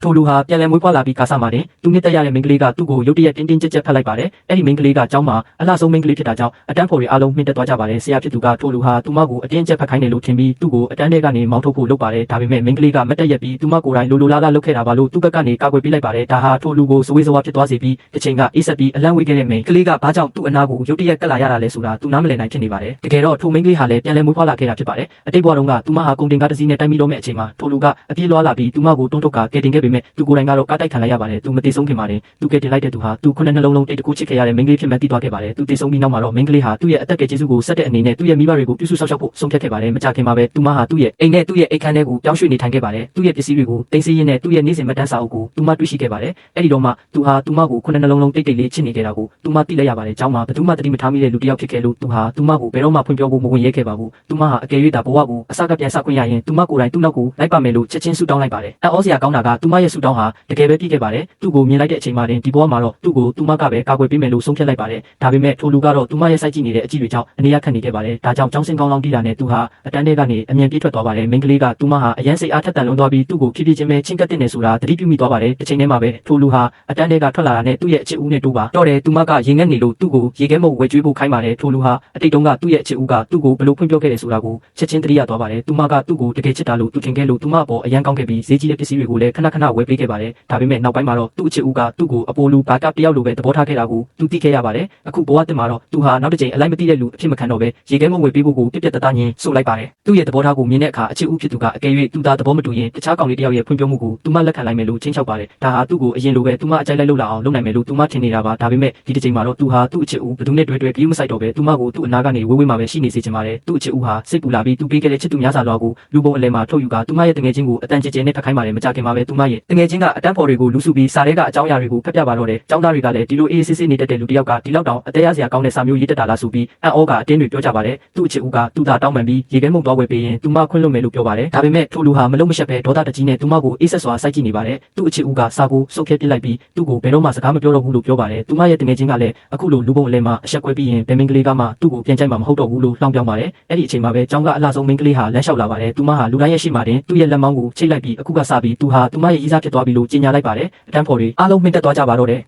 ထိုလူဟာပြန်လည်မွေးဖွားလာပြီးကားစားမှာတင်သူနှစ်သက်ရတဲ့မိန်းကလေးကသူ့ကိုရုတ်တရက်တင်းတင်းကြပ်ကြပ်ဖတ်လိုက်ပါတယ်အဲ့ဒီမိန်းကလေးကကျောင်းမှာအလှဆုံးမိန်းကလေးဖြစ်တာကြောင့်အတန်းဖော်တွေအားလုံးမှင့်တက်သွားကြပါတယ်ဆရာဖြစ်သူကထိုလူဟာသူမကိုအတင်းကျပ်ဖတ်ခိုင်းတယ်လို့ထင်ပြီးသူ့ကိုအတန်းထဲကနေမောင်းထုတ်ဖို့လုပ်ပါတယ်ဒါပေမဲ့မိန်းကလေးကမတ်တက်ရက်ပြီးသူမကိုယ်တိုင်လိုလားလုပ်ခဲ့တာပါလို့သူ့ဘက်ကနေကာကွယ်ပေးလိုက်ပါတယ်ဒါဟာထိုလူကိုစဝေးစဝါဖြစ်သွားစေပြီးတစ်ချိန်ကအေးဆက်ပြီးအလန့်ဝေးခဲ့တဲ့မိန်းကလေးကဘာကြောင့်သူ့အနာကိုရုတ်တရက်ကပ်လာရတာလဲဆိုတာသူနားမလည်နိုင်ဖြစ်နေပါတယ်တကယ်တော့ထိုမိန်းကလေးဟာလည်းပြန်လည်မွေးဖွားလာခဲ့တာဖြစ်ပါတယ်အတိတ်ဘဝတုန်းကသူမဟာကုန်တင်ကားတစ်စီးနဲ့တိုက်မိတော့မဲ့အချိန်မှာထိုလူကအပြေးလွှားလာပြီးသူမကိုတွန်းထုတ်ကကယ်တင်ခဲ့ပေမဲ့သူကိုယ်တိုင်ကတော့ကားတိုက်ခံလိုက်ရပါတယ်သူမတည်ဆုံးခင်ပါတယ်သူကယ်တင်လိုက်တဲ့သူဟာသူခုနှစ်နှလုံးလုံးတိတ်တကူချစ်ခဲ့ရတဲ့မိန်းကလေးဖြစ်မှန်းသိသွားခဲ့ပါတယ်သူတည်ဆုံးပြီးနောက်မှာတော့မိန်းကလေးဟာသူ့ရဲ့အသက်ကယ်ကျေးဇူးကိုဆက်တဲ့အနေနဲ့သူ့ရဲ့မိဘတွေကိုပြုစုစောင့်ရှောက်ဖို့ဆုံးဖြတ်ခဲ့ပါတယ်မကြခင်မှာပဲသူမဟာသူ့ရဲ့အိမ်နဲ့သူ့ရဲ့အိတ်ခမ်းထဲကိုပြောင်းရွှေ့နေထိုင်ခဲ့ပါတယ်သူ့ရဲ့ပစ္စည်းတွေကိုတင်စီရင်းနဲ့သူ့ရဲ့နေ့စဉ်မတန်းစာအုပ်ကိုသူမတွေ့ရှိခဲ့ပါတယ်အဲ့ဒီတော့မှသူဟာသူမကိုခုနှစ်နှလုံးလုံးတိတ်တိတ်လေးချစ်နေကြတာကိုသူမသိလိုက်ရပါတယ်ကျောင်းမှာဘယ်သူမှသတိမထားမိတဲ့လူတစ်ယောက်ဖြစ်ခဲ့လို့သူဟာသူမကိုဘယ်တော့မှဖွင့်ပြောဖို့မဝင်ရဲခဲ့ပါဘူးသူမဟာအကယ်၍ဒါဘဝကိုအစကပြန်စခွင့်ရရင်သူမကိုယ်တိုင်သူ့နောက်ကိုလိုက်ပါမယ်လို့ချက်ချင်းဆုတောင်းလိုက်ပါတယ်အံ့ဩစရာကောင်းတာကသူမရဲ့ဆုတောင်းဟာတကယ်ပဲပြည့်ခဲ့ပါတယ်သူ့ကိုမြင်လိုက်တဲ့အချိန်မှာတင်ဒီဘဝမှာတော့သူ့ကိုသူမကပဲကာကွယ်ပေးမယ်လို့ဆုံးဖြတ်လိုက်ပါတယ်ဒါပေမဲ့ထိုလူကတော့သူမရဲ့စိုက်ကြည့်နေတဲ့အကြည့်တွေကြောင့်အနေရခက်နေခဲ့ပါတယ်ဒါကြောင့်ကျောင်းစင်ကောင်းလောင်းတီးတာနဲ့သူဟာအတန်းထဲကနေအမြင်ပြေးထွက်သွားပါတယ်မိန်းကလေးကသူမဟာအရန်စိတ်အားထက်သန်လွန်သွားပြီးသူ့ကိုဖြည်းဖြည်းချင်းပဲချင်းကပ်တင်နေဆိုတာသတိပြုမိသွားပါတယ်တစ်ချိန်တည်းမှာပဲထိုလူဟာအတန်းထဲကထွက်လာတာနဲ့သူ့ရဲ့အချစ်ဦးနဲ့တိုးပါတော့တယ်သူမကရေငတ်နေလို့သူ့ကိုရေခဲမုတ်ဝဲကျွေးဖို့ခိုင်းပါတယ်ထိုလူဟာအတိတ်တုန်းကသူ့ရဲ့အချစ်ဦးကသူ့ကိုဘယ်လိုဖွင့်ပြောခဲ့တယ်ဆိုတာကိုချက်ချင်းသတိရသွားပါတယ်သူမကသူ့ကိုတကယ်ချစ်တာလို့သူထင်ခဲ့လို့သူမအပေါ်အရန်ကောင်းခဲ့ပြီးဈေးကြီးတဲ့ပစ္စည်းတွေကိုလည်းခဏခဏဝယ်ပေးခဲ့ပါတယ်ဒါပေမဲ့နောက်ပိုင်းမှာတော့သူ့အချစ်ဦးကသူ့ကိုအပေါ်လူဘာကတယောက်လိုပဲသဘောထားခဲ့တာကိုသူသိခဲ့ရပါတယ်အခုဘဝတင်မှာတော့သူဟာနောက်တစ်ချိန်အလိုက်မသိတဲ့လူအဖြစ်မခံတော့ပဲရေခဲမုတ်ဝယ်ပေးဖို့ကိုပြပြတတညင်းဆိုလိုက်ပါတယ်သူ့ရဲ့သဘောထားကိုမြင်တဲ့အခါအချစ်ဦးဖြစ်သူကအကယ်၍သူသားသဘောမတူရင်တခြားကောင်လေးတယောက်ရဲ့ဖွင့်ပြောမှုကိုသူမလက်ခံလိုက်မယ်လို့ချင်းချောက်ပါတယ်ဒါဟာသူ့ကိုအရင်လိုပဲသူမအကြိုက်လိုက်လို့လာအောင်လုပ်နိုင်မယ်လို့သူမထင်နေတာပါဒါပေမဲ့ဒီတစ်ချိန်မှာတော့သူဟာသူ့အချစ်ဦးဘယ်သူနဲ့တွေ့ကြည့်မဆိုင်တော့ပဲသူမကိုသူ့အနာကနေဝေးဝေးမှာပဲရှိနေစေချင်ပါတယ်သူ့အချစ်ဦးဟာစိတ်ပူလာပြီးသူပေးခဲ့တဲ့ချစ်သူများစွာလောကိုလူပုံအလဲမှာထုတ်ယူကသူမရဲ့တငယ်ချင်းကိုအတန်ကျကျနဲ့ဖက်ခိုင်းပါတယ်မကြခင်မှာပဲသူမရဲ့တငယ်ချင်းကအတန်းဖော်တွေကိုလူစုပြီးစာထဲကအကြောင်းအရာတွေကိုဖက်ပြပါတော့တယ်ကျောင်းသားတွေကလည်းဒီလိုအေးဆေးဆေးနေတတ်တဲ့လူတစ်ယောက်ကဒီလောက်တောင်အသေးရစရာကောင်းတဲ့စာမျိုးရေးတတ်တာလားဆိုပြီးအံ့ဩကအတင်းတွေပြောကြပါတယ်သူ့အချစ်ဦးကသူသာတောင်းပန်ပြီးရေခဲမုံသွားဝယ်ပေးရင်သူမခွင့်လွှတ်မယ်လို့ပြောပါတယ်ဒါပေမဲ့ထိုလူဟာမလုံးမရှက်ပဲဒေါသတကြီးနဲ့သူမကိုအေးဆက်စွာစိုက်ကြည့်နေပါတယ်သူ့အချစ်ဦးကစာကိုစုပ်ခဲပစ်လိုက်ပြီးသူ့ကိုဘယ်တော့မှစကားမပြောတော့ဘူးလို့ပြောပါတယ်သူမရဲ့တငယ်ချင်းကလည်းအခုလိုလူပုံအလဲမှာအဆက်ကွဲပြီးရင်ဘယ်မင်းကလေးကမှသူ့ကိုပြန်ကြိုက်မှာမဟုတ်တော့ဘူးလို့လှောင်ပြောင်းပါတယ်အဲ့ဒီအချိန်မှာပဲကျောင်းကအလှဆုံးမင်းကလေးဟာလမ်းလျှောက်လာပါတယ်သူမဟာလူတိုင်းရဲ့ရှေ့မှာတင်သူ့ရဲ့လက်မောင်းကိုချိတ်လိုက်ပြီးအခုကစပြီးသူဟာသူမရဲ့ရီးစားဖြစ်သွားပြီလို့ကြေညာလိုက်ပါတယ်အတန်းဖော်တွေအားလုံးမှင့်တက်သွားကြပါတော့တယ်